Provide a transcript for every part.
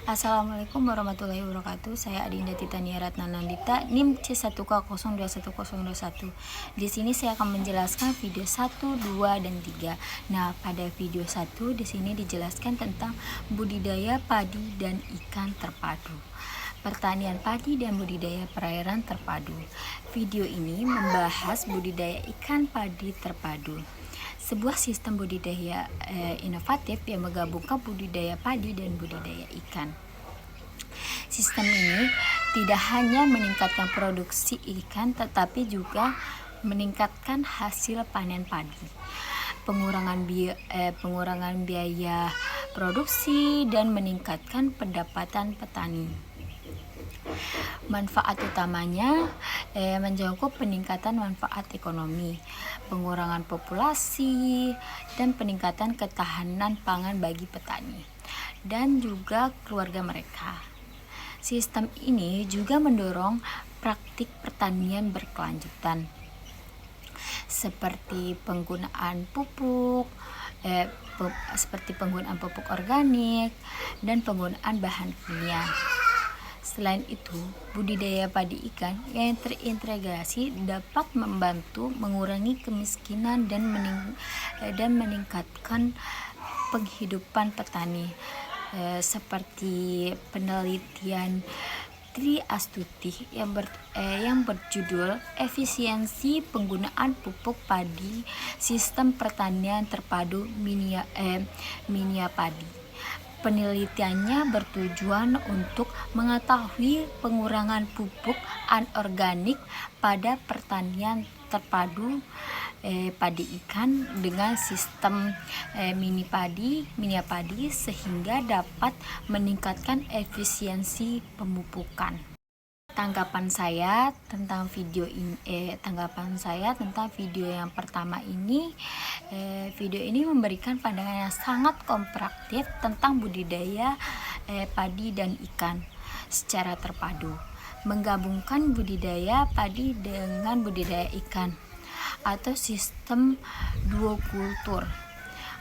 Assalamualaikum warahmatullahi wabarakatuh. Saya Adinda Titania Ratna Nandita, NIM C1K021021. Di sini saya akan menjelaskan video 1, 2, dan 3. Nah, pada video 1 di sini dijelaskan tentang budidaya padi dan ikan terpadu. Pertanian padi dan budidaya perairan terpadu. Video ini membahas budidaya ikan padi terpadu. Sebuah sistem budidaya inovatif yang menggabungkan budidaya padi dan budidaya ikan. Sistem ini tidak hanya meningkatkan produksi ikan, tetapi juga meningkatkan hasil panen padi, pengurangan biaya produksi, dan meningkatkan pendapatan petani. Manfaat utamanya mencakup peningkatan manfaat ekonomi, pengurangan populasi, dan peningkatan ketahanan pangan bagi petani dan juga keluarga mereka. Sistem ini juga mendorong praktik pertanian berkelanjutan seperti penggunaan pupuk organik dan penggunaan bahan kimia. Selain itu, budidaya padi ikan yang terintegrasi dapat membantu mengurangi kemiskinan dan meningkatkan penghidupan petani, seperti penelitian Tri Astuti yang berjudul Efisiensi Penggunaan Pupuk Padi Sistem Pertanian Terpadu Minia Padi. Penelitiannya bertujuan untuk mengetahui pengurangan pupuk anorganik pada pertanian terpadu padi ikan dengan sistem mini padi sehingga dapat meningkatkan efisiensi pemupukan. Tanggapan saya tentang video yang pertama ini, video ini memberikan pandangan yang sangat komparatif tentang budidaya padi dan ikan secara terpadu, menggabungkan budidaya padi dengan budidaya ikan atau sistem duokultur,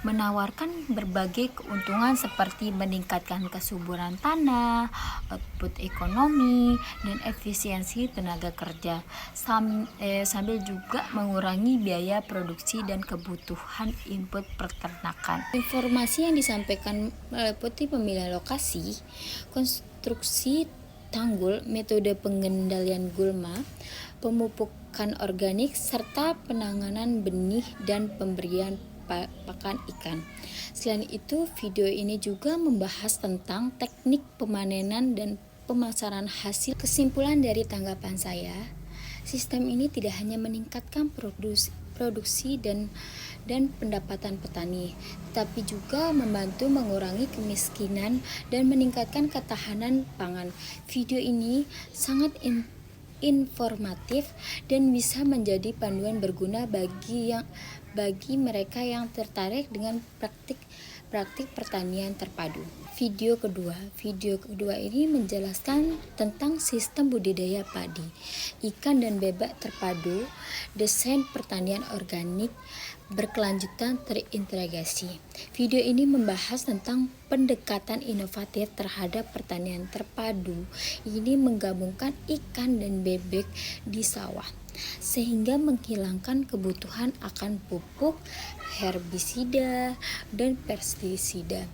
menawarkan berbagai keuntungan seperti meningkatkan kesuburan tanah, output ekonomi, dan efisiensi tenaga kerja, sambil juga mengurangi biaya produksi dan kebutuhan input peternakan. Informasi yang disampaikan meliputi pemilihan lokasi, konstruksi tanggul, metode pengendalian gulma, pemupukan organik, serta penanganan benih dan pemberian pakan ikan. Selain itu, video ini juga membahas tentang teknik pemanenan dan pemasaran hasil. Kesimpulan dari tanggapan saya, sistem ini tidak hanya meningkatkan produksi dan pendapatan petani, tapi juga membantu mengurangi kemiskinan dan meningkatkan ketahanan pangan. Video ini sangat informatif dan bisa menjadi panduan berguna bagi mereka yang tertarik dengan praktik pertanian terpadu. Video kedua ini menjelaskan tentang sistem budidaya padi, ikan dan bebek terpadu, desain pertanian organik berkelanjutan terintegrasi. Video ini membahas tentang pendekatan inovatif terhadap pertanian terpadu. Ini menggabungkan ikan dan bebek di sawah, sehingga menghilangkan kebutuhan akan pupuk, herbisida, dan pestisida.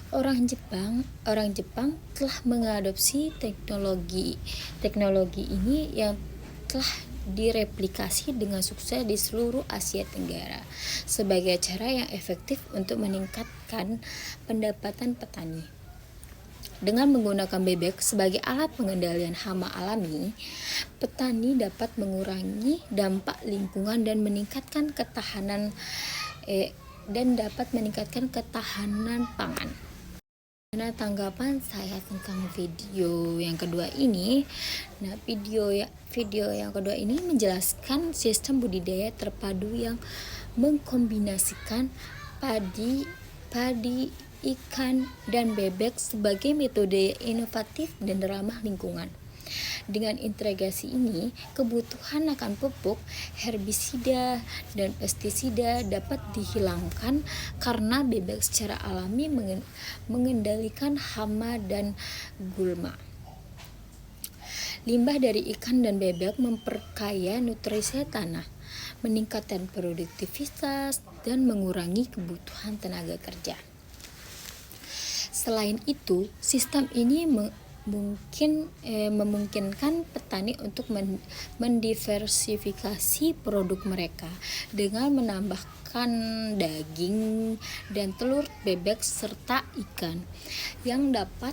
Orang Jepang telah mengadopsi teknologi ini yang telah direplikasi dengan sukses di seluruh Asia Tenggara sebagai cara yang efektif untuk meningkatkan pendapatan petani. Dengan menggunakan bebek sebagai alat pengendalian hama alami, petani dapat mengurangi dampak lingkungan dan meningkatkan ketahanan pangan. Nah, tanggapan saya tentang video yang kedua ini. Nah, video yang kedua ini menjelaskan sistem budidaya terpadu yang mengkombinasikan padi, ikan, dan bebek sebagai metode inovatif dan ramah lingkungan. Dengan integrasi ini, kebutuhan akan pupuk, herbisida, dan pestisida dapat dihilangkan karena bebek secara alami mengendalikan hama dan gulma. Limbah dari ikan dan bebek memperkaya nutrisi tanah, meningkatkan produktivitas, dan mengurangi kebutuhan tenaga kerja. Selain itu, sistem ini memungkinkan petani untuk mendiversifikasi produk mereka dengan menambahkan daging dan telur bebek serta ikan yang dapat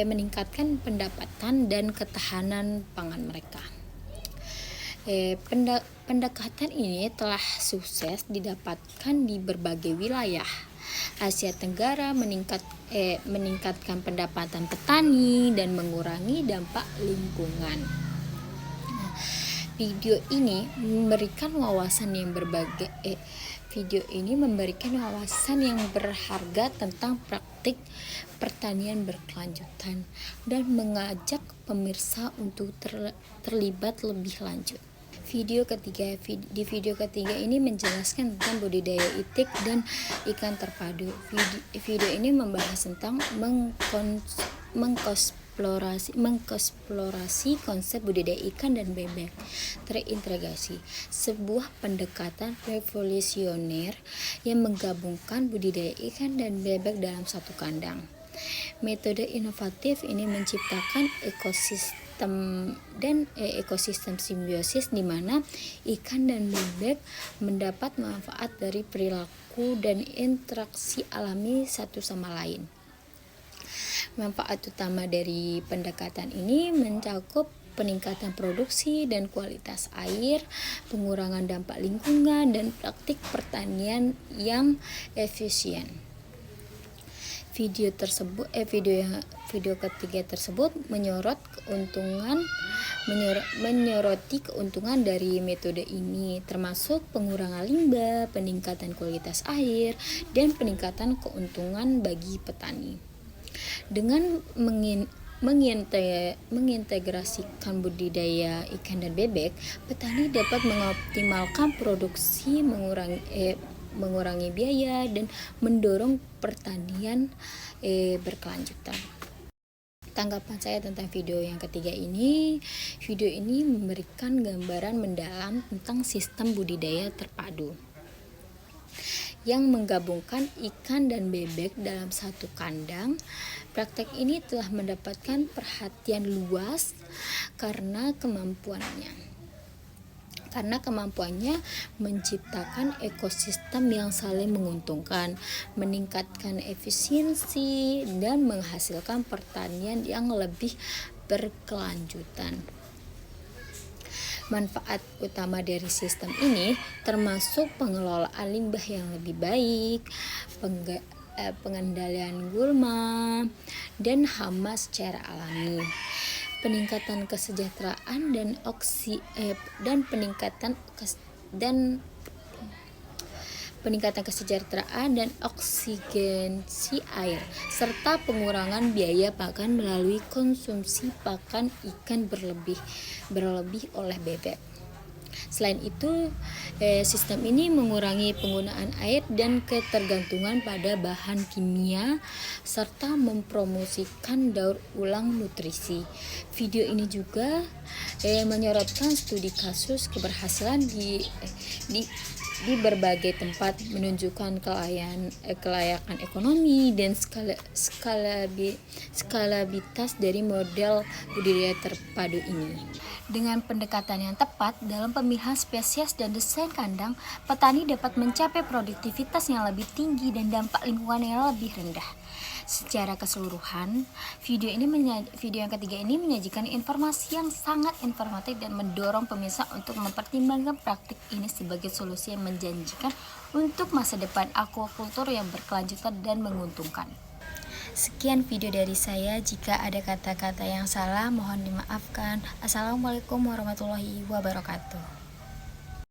meningkatkan pendapatan dan ketahanan pangan mereka. Pendekatan ini telah sukses didapatkan di berbagai wilayah Asia Tenggara, meningkatkan pendapatan petani dan mengurangi dampak lingkungan. Video ini memberikan wawasan yang berharga tentang praktik pertanian berkelanjutan dan mengajak pemirsa untuk terlibat lebih lanjut. Di video ketiga ini menjelaskan tentang budidaya itik dan ikan terpadu. Video ini membahas tentang mengeksplorasi konsep budidaya ikan dan bebek terintegrasi, sebuah pendekatan revolusioner yang menggabungkan budidaya ikan dan bebek dalam satu kandang. Metode inovatif ini menciptakan ekosistem simbiosis di mana ikan dan bebek mendapat manfaat dari perilaku dan interaksi alami satu sama lain. Manfaat utama dari pendekatan ini mencakup peningkatan produksi dan kualitas air, pengurangan dampak lingkungan, dan praktik pertanian yang efisien. Video ketiga tersebut menyoroti keuntungan dari metode ini, termasuk pengurangan limbah, peningkatan kualitas air, dan peningkatan keuntungan bagi petani. Dengan mengintegrasikan budidaya ikan dan bebek, petani dapat mengoptimalkan produksi, mengurangi biaya, dan mendorong pertanian berkelanjutan. Tanggapan saya tentang video yang ketiga ini, video ini memberikan gambaran mendalam tentang sistem budidaya terpadu yang menggabungkan ikan dan bebek dalam satu kandang. Praktek ini telah mendapatkan perhatian luas karena kemampuannya menciptakan ekosistem yang saling menguntungkan, meningkatkan efisiensi, dan menghasilkan pertanian yang lebih berkelanjutan. Manfaat utama dari sistem ini termasuk pengelolaan limbah yang lebih baik, pengendalian gulma dan hama secara alami, peningkatan kesejahteraan dan oksigenasi air, serta pengurangan biaya pakan melalui konsumsi pakan ikan berlebih oleh bebek. Selain itu, sistem ini mengurangi penggunaan air dan ketergantungan pada bahan kimia serta mempromosikan daur ulang nutrisi. Video ini juga menyorotkan studi kasus keberhasilan di berbagai tempat, menunjukkan kelayakan ekonomi dan skalabilitas dari model budidaya terpadu ini. Dengan pendekatan yang tepat dalam pemilihan spesies dan desain kandang, petani dapat mencapai produktivitas yang lebih tinggi dan dampak lingkungan yang lebih rendah. Secara keseluruhan, video yang ketiga ini menyajikan informasi yang sangat informatif dan mendorong pemirsa untuk mempertimbangkan praktik ini sebagai solusi yang menjanjikan untuk masa depan aquaculture yang berkelanjutan dan menguntungkan. Sekian video dari saya. Jika ada kata-kata yang salah, mohon dimaafkan. Assalamualaikum warahmatullahi wabarakatuh.